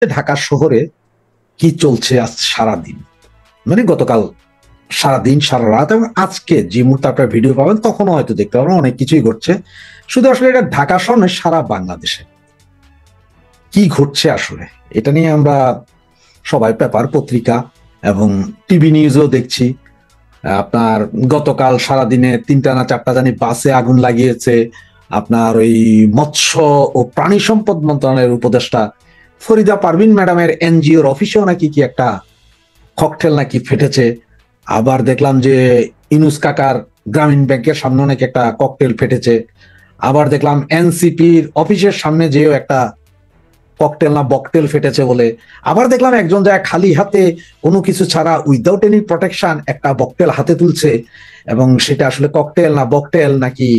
ঢাকা শহরে কি চলছে আজ সারাদিন, মানে গতকাল সারাদিন সারা রাত এবং আজকে যে মুহূর্তে আপনার ভিডিও পাবেন তখনও হয়তো দেখতে পাবেন অনেক কিছুই ঘটছে। শুধু আসলে এটা ঢাকা শহর নয়, সারা বাংলাদেশে কি ঘটছে আসলে এটা নিয়ে আমরা সবাই পেপার পত্রিকা এবং টিভি নিউজও দেখছি। আপনার গতকাল সারাদিনে 3টা না 4টা জানি বাসে আগুন লাগিয়েছে। আপনার ওই মৎস্য ও প্রাণী সম্পদ মন্ত্রণালয়ের উপদেষ্টা ফরিদা পারভিন ম্যাডামের এনজিওর অফিসেও নাকি কি একটা ককটেল নাকি ফেটেছে। আবার দেখলাম যে ইনুস কাকার গ্রামীণ ব্যাংকের সামনে নাকি একটা ককটেল ফেটেছে। আবার দেখলাম এনসিপির অফিসের সামনে যেও একটা ককটেল না বকটেল ফেটেছে বলে। আবার দেখলাম একজন যায় খালি হাতে কোনো কিছু ছাড়া উইদাউট এনি প্রোটেকশন একটা বকটেল হাতে তুলছে, এবং সেটা আসলে ককটেল না বকটেল নাকি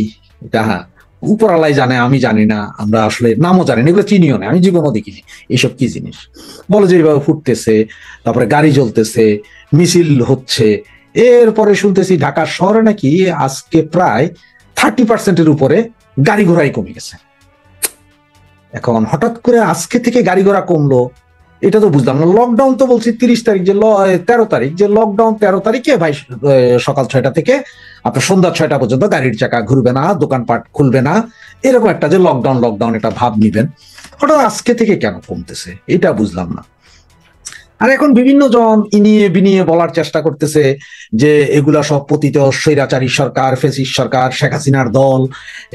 এটা উপরালাই জানে, আমি জানি না, আমরা আসলে নামও জানি না, এগুলো চিনিও না, আমি জীবনও দেখিনি এইসব কি জিনিস। বলে যে এইভাবে ফুটতেছে, তারপরে গাড়ি জ্বলতেছে, মিছিল হচ্ছে। এরপরে শুনতেছি ঢাকা শহরে নাকি আজকে প্রায় 30% উপরে গাড়ি ঘোড়াই কমে গেছে। এখন হঠাৎ করে আজকে থেকে গাড়ি ঘোড়া কমলো, এটা তো বুঝলাম না। লকডাউন তো বলছি 30 তারিখ, যে 13 তারিখ, যে লকডাউন 13 তারিখে ভাই সকাল 6টা থেকে আপনার সন্ধ্যা 6টা পর্যন্ত গাড়ির চাকা ঘুরবে না, দোকানপাট খুলবে না, এরকম একটা যে লকডাউন লকডাউন একটা ভাব নিবেন। হঠাৎ আজকে থেকে কেন কমতেছে এটা বুঝলাম না। আর এখন বিভিন্ন জন ইনিয়ে বিনিয়ে বলার চেষ্টা করতেছে যে এগুলা সব পতিত স্বৈরাচারী সরকার, ফেসিস্ট সরকার, শেখ হাসিনার দল,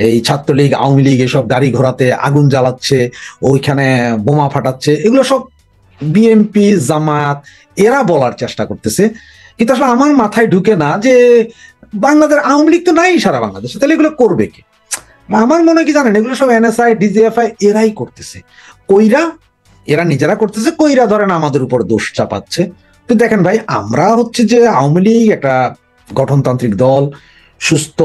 এই ছাত্রলীগ আওয়ামী লীগ এসব গাড়ি ঘোড়াতে আগুন জ্বালাচ্ছে, ওইখানে বোমা ফাটাচ্ছে, এগুলো সব বিএনপি জামাত এরা বলার চেষ্টা করতেছে। কিন্তু আসলে আমার মাথায় ঢুকে না যে বাংলাদেশ আওয়ামী লীগ তো নাই সারা বাংলাদেশে, তাহলে এগুলো করবে কি? আমার মনে হয় কি জানেন, এগুলো সব এনএসআই ডিজিএফআই এরাই করতেছে। কইরা এরা নিজেরা করতেছে, কইরা ধরেন আমাদের উপর দোষ চাপাচ্ছে। তো দেখেন ভাই, আমরা হচ্ছে যে আওয়ামী লীগ একটা গঠনতান্ত্রিক দল, সুস্থ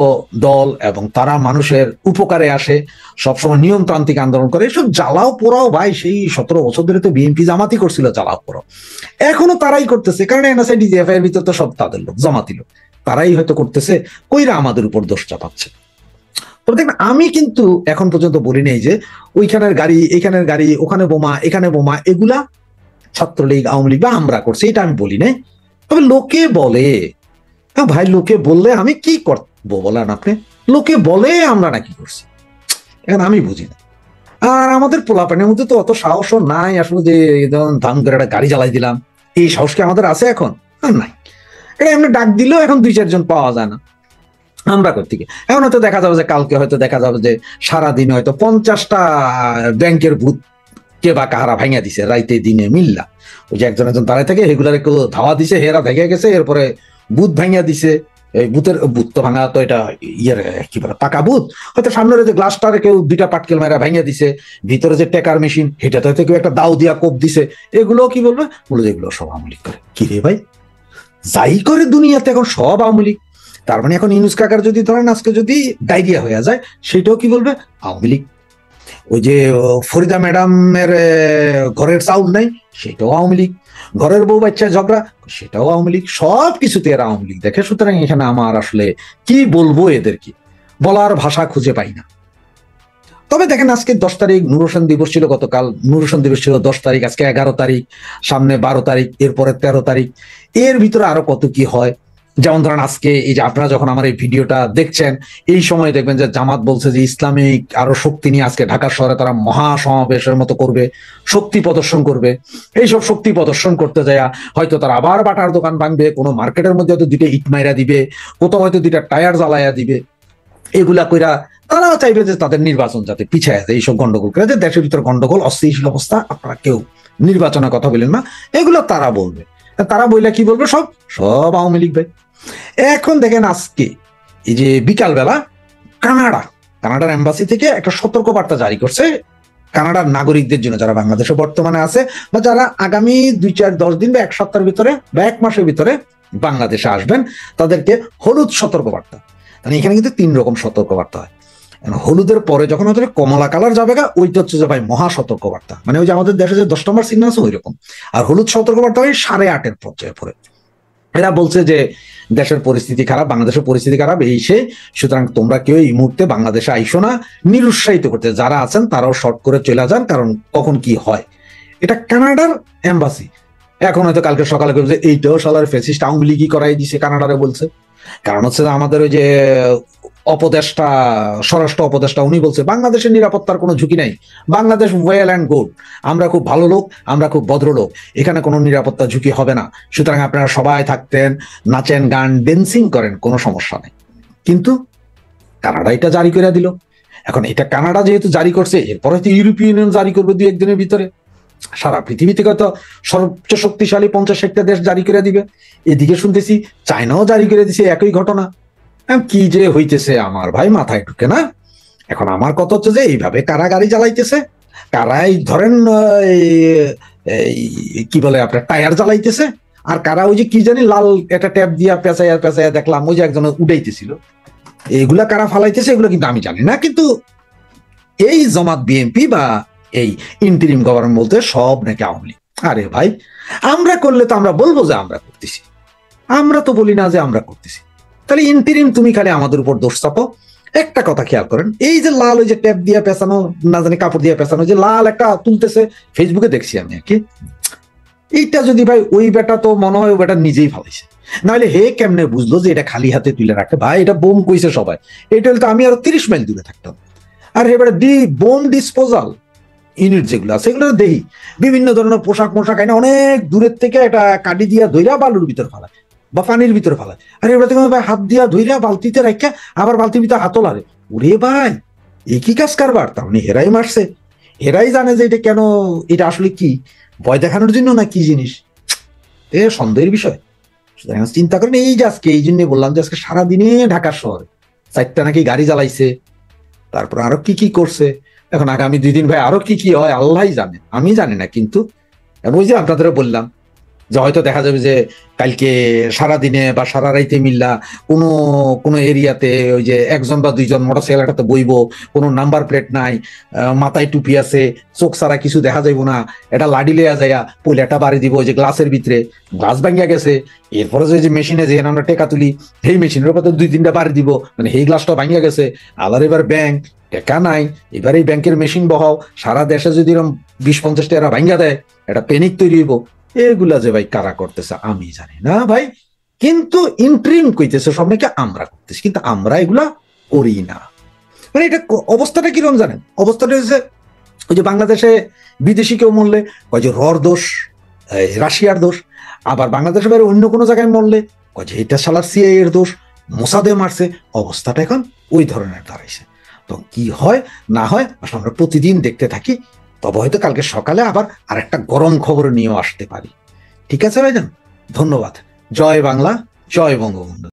দল, এবং তারা মানুষের উপকারে আসে, সবসময় নিয়মতান্ত্রিক আন্দোলন করে। এসব জ্বালাও পোড়াও ভাই সেই 17 বছর ধরে তো বিএনপি জামাতি করছিল জ্বালাও পোড়াও, এখনো তারাই করতেছে। কারণ এনএসআই ডিজিএফআই এর ভিতর তো সব তাদের লোক, জামাতি লোক, তারাই হয়তো করতেছে, কইরা আমাদের উপর দোষ চাপাচ্ছে। তবে দেখবেন আমি কিন্তু এখন পর্যন্ত বলি নাই যে ওইখানের গাড়ি এখানের গাড়ি, ওখানে বোমা এখানে বোমা, এগুলা ছাত্রলীগ আওয়ামী লীগ বা আমরা করছি, এটা আমি বলি নাই। তবে লোকে বলে, ভাই লোকে বললে আমি কি করবো বলেন আপনি? লোকে বলে আমরা নাকি করছি, এখন আমি বুঝি না। আর আমাদের পোলাপানের মধ্যে তো অত সাহসও নাই আসলে যে ধান করে একটা গাড়ি জ্বালাই দিলাম, এই সাহস কি আমাদের আছে এখন? নাই। এটা এমনি ডাক দিলেও এখন 2-4 জন পাওয়া যায় না, আমরা করতে গিয়ে। এখন হয়তো দেখা যাবে যে কালকে হয়তো দেখা যাবে যে সারাদিন হয়তো 50টা ব্যাংকের ভূত কে বা কাহারা ভাঙিয়া দিছে রাইতে দিনে মিল্লা। ওই যে একজন একজন দাঁড়ায় থাকে, এগুলার একটু ধাওয়া দিছে, হেরা ভেঙে গেছে, এরপরে বুথ ভাঙিয়া দিছে। এই বুথ তো ভাঙা তো এটা ইয়ের কি বলে পাকা বুথ, হয়তো সামনের যে গ্লাসটারে কেউ 2টা পাটকেল মারা ভাঙিয়া দিছে, ভিতরে যে টেকার মেশিন সেটাতে হয়তো কেউ একটা দাও দিয়া কোপ দিছে। এগুলো কি বলবে, বলে যেগুলো সব আওয়ামী লীগ করে। কি রে ভাই, যাই করে দুনিয়াতে এখন সব আওয়ামী লীগ। তার মানে এখন ইউনুস কাকার যদি ধরেন আজকে যদি ডায়রিয়া হয়ে যায়, সেটাও কি বলবে, আওয়ামী লীগ। ওই যে ফরিদা ম্যাডামের ঘরের চাউল নাই, সেটাও আওয়ামী লীগ। ঘরের বউ বাচ্চা ঝগড়া, সেটাও আওয়ামী লীগ। সব কিছুতে এরা আওয়ামী লীগ দেখে। সুতরাং এখানে আমার আসলে কি বলবো, এদেরকে বলার ভাষা খুঁজে পাই না। তবে দেখেন আজকে 10 তারিখ নূর হোসেন দিবস ছিল, গতকাল নূর হোসেন দিবস ছিল 10 তারিখ, আজকে 11 তারিখ, সামনে 12 তারিখ, এরপরে 13 তারিখ, এর ভিতরে আরো কত কি হয়। যেমন ধরেন আজকে এই যে আপনারা যখন আমার এই ভিডিওটা দেখছেন, এই সময় দেখবেন যে জামাত বলছে যে ইসলামিক আরো শক্তি নিয়ে আজকে ঢাকা শহরে তারা মহা সমাবেশের মতো করবে, শক্তি প্রদর্শন করবে। এইসব শক্তি প্রদর্শন করতে যায় হয়তো তারা আবার বাটার দোকান ভাঙবে, কোনো মার্কেটের মধ্যে হয়তো 2টা ইট মাইরা দিবে, কোথাও হয়তো 2টা টায়ার জ্বালাইয়া দিবে। এগুলা কইরা তারা চাইবে যে তাদের নির্বাচন যাতে পিছায় যায়, এইসব গন্ডগোল করে, যে দেশের ভিতরে গন্ডগোল অস্থিতিশীল অবস্থা, আপনারা কেউ নির্বাচনের কথা বলেন না, এগুলো তারা বলবে। তারা বইলা কি বলবে, সব সব আওয়ামী লীগ ভাই। এখন দেখেন আজকে এই যে বিকালবেলা কানাডার এম্বাসি থেকে একটা সতর্কবার্তা জারি করছে কানাডার নাগরিকদের জন্য, যারা বাংলাদেশে বর্তমানে আছে বা যারা আগামী 2-4-10 দিন বা 1 সপ্তাহের ভিতরে বা 1 মাসের ভিতরে বাংলাদেশে আসবেন, তাদেরকে হলুদ সতর্কবার্তা। মানে এখানে কিন্তু 3 রকম সতর্কবার্তা হয়। হলুদের পরে যখন হচ্ছে কমলা কালার যাবে, ওইটা হচ্ছে যে ভাই মহা সতর্কবার্তা, মানে ওই যে আমাদের দেশে যে 10 নম্বর চিহ্ন আছে ওই রকম। আর হলুদ সতর্কবার্তা হয় 8.5-এর পর্যায়ে পরে। এরা বলছে যে দেশের পরিস্থিতি খারাপ, বাংলাদেশের পরিস্থিতি খারাপ, এই সে, সুতরাং তোমরা কেউ এই মুহূর্তে বাংলাদেশে আইসো না। নিরুৎসাহিত করতে যারা আছেন তারাও শর্ট করে চলে যান, কারণ কখন কি হয়। এটা কানাডার এম্বাসি। এখন হয়তো কালকে সকালে যে এইটাও সালার ফেসিস্ট আওয়ামী লীগই করাই দিছে কানাডারে বলছে। কারণ হচ্ছে আমাদের ওই যে উপদেষ্টা, স্বরাষ্ট্র উপদেষ্টা, উনি বলছে বাংলাদেশের নিরাপত্তার কোনো ঝুঁকি নাই, বাংলাদেশ ওয়েল অ্যান্ড গুড, আমরা খুব ভালো লোক, আমরা খুব ভদ্রলোক, এখানে কোনো নিরাপত্তা ঝুঁকি হবে না, সুতরাং আপনারা সবাই থাকতেন, নাচেন, গান, ড্যান্সিং করেন, কোনো সমস্যা নেই। কিন্তু কানাডা এটা জারি করে দিল। এখন এটা কানাডা যেহেতু জারি করছে, এরপরে তো ইউরোপীয় ইউনিয়ন জারি করবে 2-1 দিনের ভিতরে। সারা পৃথিবী থেকে তো সর্বোচ্চ শক্তিশালী 50-60টা দেশ জারি করে দিবে। এদিকে শুনতেছি চায়নাও জারি করে দিছে একই ঘটনা। কি যে হইতেছে আমার ভাই মাথায় ঢুকে না। এখন আমার কথা হচ্ছে যে এইভাবে কারা গাড়ি চালাইতেছে, কারাই ধরেন কি বলে আপনার টায়ার জ্বালাইতেছে, আর কারা ওই যে কি জানি লাল একটা ট্যাপ দিয়া পেঁচাইয়া পেঁচাইয়া দেখলাম ওই যে একজন উড়াইতেছিল, এগুলা কারা ফালাইতেছে এগুলো কিন্তু আমি জানি না। কিন্তু এই জামাত বিএনপি বা এই ইন্টারিম গভর্নমেন্ট বলতে সব নাকি আওয়ামী লীগ। আরে ভাই, আমরা করলে তো আমরা বলবো যে আমরা করতেছি, আমরা তো বলি না যে আমরা করতেছি। তাহলে ইন্টারিম তুমি খালি আমাদের উপর দোষ চাপো। একটা কথা খেয়াল করেন, এই যে লাল ওই যে ট্যাপ দিয়ে পেঁচানো, না জানি কাপড় দিয়ে পেঁচানো, যে লাল একটা তুলতেছে ফেসবুকে দেখছি আমি আর কি, এইটা যদি ভাই ওই বেটা তো মনে হয় ওই বেটা নিজেই ফালাইছে, নাহলে হে কেমনে বুঝলো যে এটা খালি হাতে তুলে রাখে? ভাই এটা বোম কইছে সবাই, এটা হলে তো আমি আরো 30 মাইল দূরে থাকতাম। আর এবারে বোম ডিসপোজাল ইউনিট যেগুলো আছে সেগুলো দেখি বিভিন্ন ধরনের পোশাক আইনা অনেক দূরের থেকে একটা কাটি দিয়া ধইরা বালুর ভিতর ফেলায় বা পানির ভিতরে ফেলায়। আর এবার থেকে ভাই হাত দিয়া ধইরা বালতিতে রাখা আবার বালতির ভিতরে হাতও লাগে। ওরে ভাই, একই কাজ কারবার। তার মানে হেরাই মারছে, হেরাই জানে যে এটা কেন, এটা আসলে কি ভয় দেখানোর জন্য না কি জিনিস, এ সন্দেহের বিষয়। চিন্তা করেন, এই যে আজকে এই জন্য বললাম যে আজকে সারাদিনে ঢাকা শহরে 4টা নাকি গাড়ি জ্বালাইছে, তারপর আরো কি কি করছে। এখন আগামী 2 দিন ভাই আরো কি কি হয় আল্লাহ জানে, আমি জানি না। কিন্তু ওই যে আপনাদের বললাম যে হয়তো দেখা যাবে যে কালকে সারাদিনে বা সারা রাইতে মিল্লা কোনো কোনো এরিয়াতে ওই যে 1জন বা 2জন মোটরসাইকেলটাতে বইবো, কোনো নাম্বার প্লেট নাই, মাথায় টুপি আছে, চোখ ছাড়া কিছু দেখা যাইব না, এটা লাডি লেয়া যাইয়া পয়লাটা বাড়ি দিব ওই যে গ্লাসের ভিতরে, গ্লাস ভাঙ্গিয়া গেছে, এরপরে যে মেশিনে যে আমরা টেকা তুলি সেই মেশিনের উপর 2-3টা বাড়ি দিব, মানে সেই গ্লাসটা ভাঙ্গিয়া গেছে। আবার এবার ব্যাংক টেকা নাই, এবার এই ব্যাংকের মেশিন বহাও, সারা দেশে যদি এরকম 20-50 টাকা ভাঙ্গা দেয়, এটা প্যানিক তৈরি হইব। এগুলা যে ভাই কারা করতেছে আমি জানি না ভাই, কিন্তু ইন্টারিম কইতেছে সব নাকি আমরা করতেছি, কিন্তু আমরা এগুলা করি না। মানে এটা অবস্থাটা কিরকম জানেন? অবস্থাটা হচ্ছে ওই যে বাংলাদেশে বিদেশি কেউ মরলে কয় যে রর দোষ, রাশিয়ার দোষ, আবার বাংলাদেশের বাইরে অন্য কোনো জায়গায় মরলে কয় যে এটা শালা সিআইএ এর দোষ, মোসাদে মারছে। অবস্থাটা এখন ওই ধরনের দাঁড়াইছে। তো কি হয় না হয় আসলে আমরা প্রতিদিন দেখতে থাকি, তবে হয়তো কালকে সকালে আবার আরেকটা গরম খবর নিয়েও আসতে পারি। ঠিক আছে ভাইজান, ধন্যবাদ। জয় বাংলা, জয় বঙ্গবন্ধু।